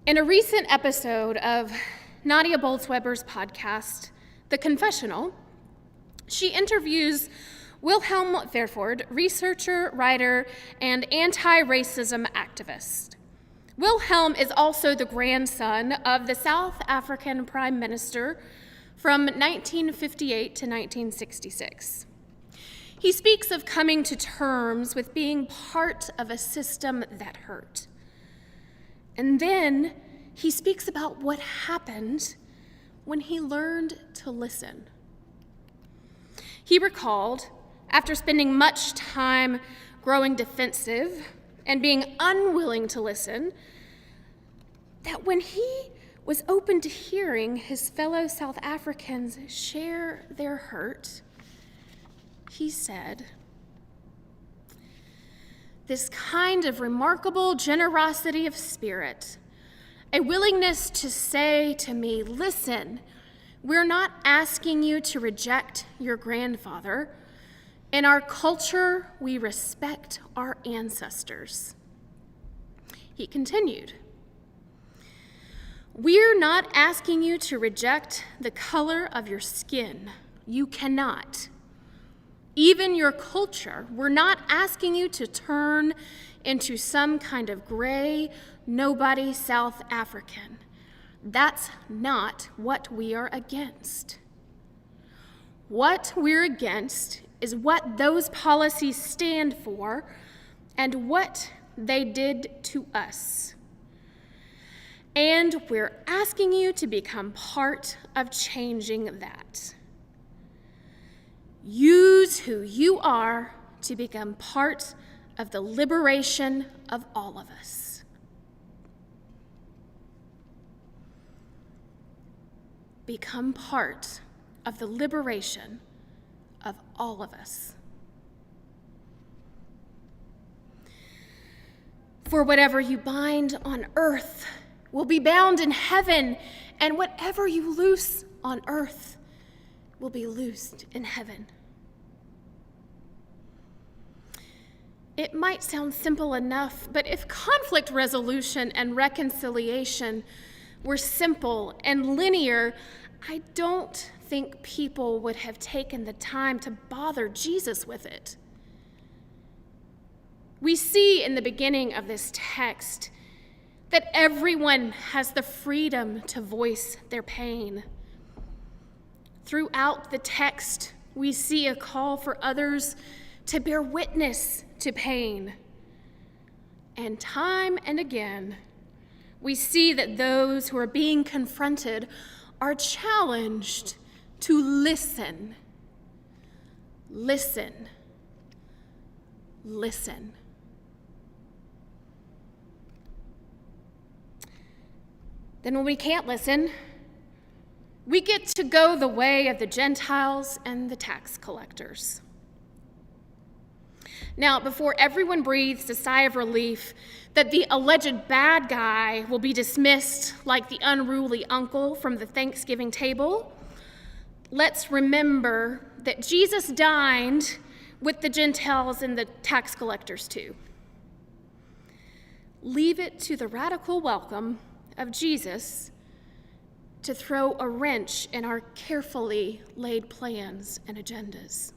In a recent episode of Nadia Bolz-Weber's podcast, The Confessional, she interviews Wilhelm Fairford, researcher, writer, and anti-racism activist. Wilhelm is also the grandson of the South African Prime Minister from 1958 to 1966. He speaks of coming to terms with being part of a system that hurt. And then he speaks about what happened when he learned to listen. He recalled, after spending much time growing defensive and being unwilling to listen, that when he was open to hearing his fellow South Africans share their hurt, he said, "This kind of remarkable generosity of spirit, a willingness to say to me, 'Listen, we're not asking you to reject your grandfather. In our culture, we respect our ancestors.'" He continued, "We're not asking you to reject the color of your skin. You cannot. Even your culture, we're not asking you to turn into some kind of gray, nobody South African. That's not what we are against. What we're against is what those policies stand for and what they did to us. And we're asking you to become part of changing that. Use who you are to become part of the liberation of all of us." Become part of the liberation of all of us. "For whatever you bind on earth will be bound in heaven, and whatever you loose on earth will be loosed in heaven." It might sound simple enough, but if conflict resolution and reconciliation were simple and linear, I don't think people would have taken the time to bother Jesus with it. We see in the beginning of this text that everyone has the freedom to voice their pain. Throughout the text, we see a call for others to bear witness to pain. And time and again, we see that those who are being confronted are challenged to listen. Listen. Listen. Then when we can't listen, we get to go the way of the Gentiles and the tax collectors. Now, before everyone breathes a sigh of relief that the alleged bad guy will be dismissed like the unruly uncle from the Thanksgiving table, let's remember that Jesus dined with the Gentiles and the tax collectors too. Leave it to the radical welcome of Jesus to throw a wrench in our carefully laid plans and agendas.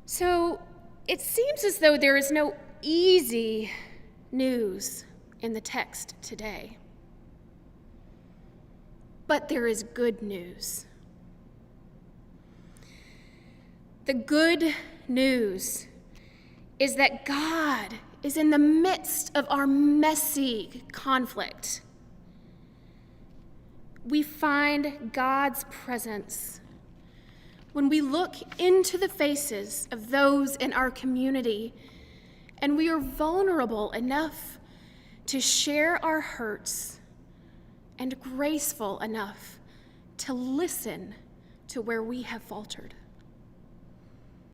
So it seems as though there is no easy news in the text today. But there is good news. The good news is that God is in the midst of our messy conflict. We find God's presence when we look into the faces of those in our community and we are vulnerable enough to share our hurts and graceful enough to listen to where we have faltered.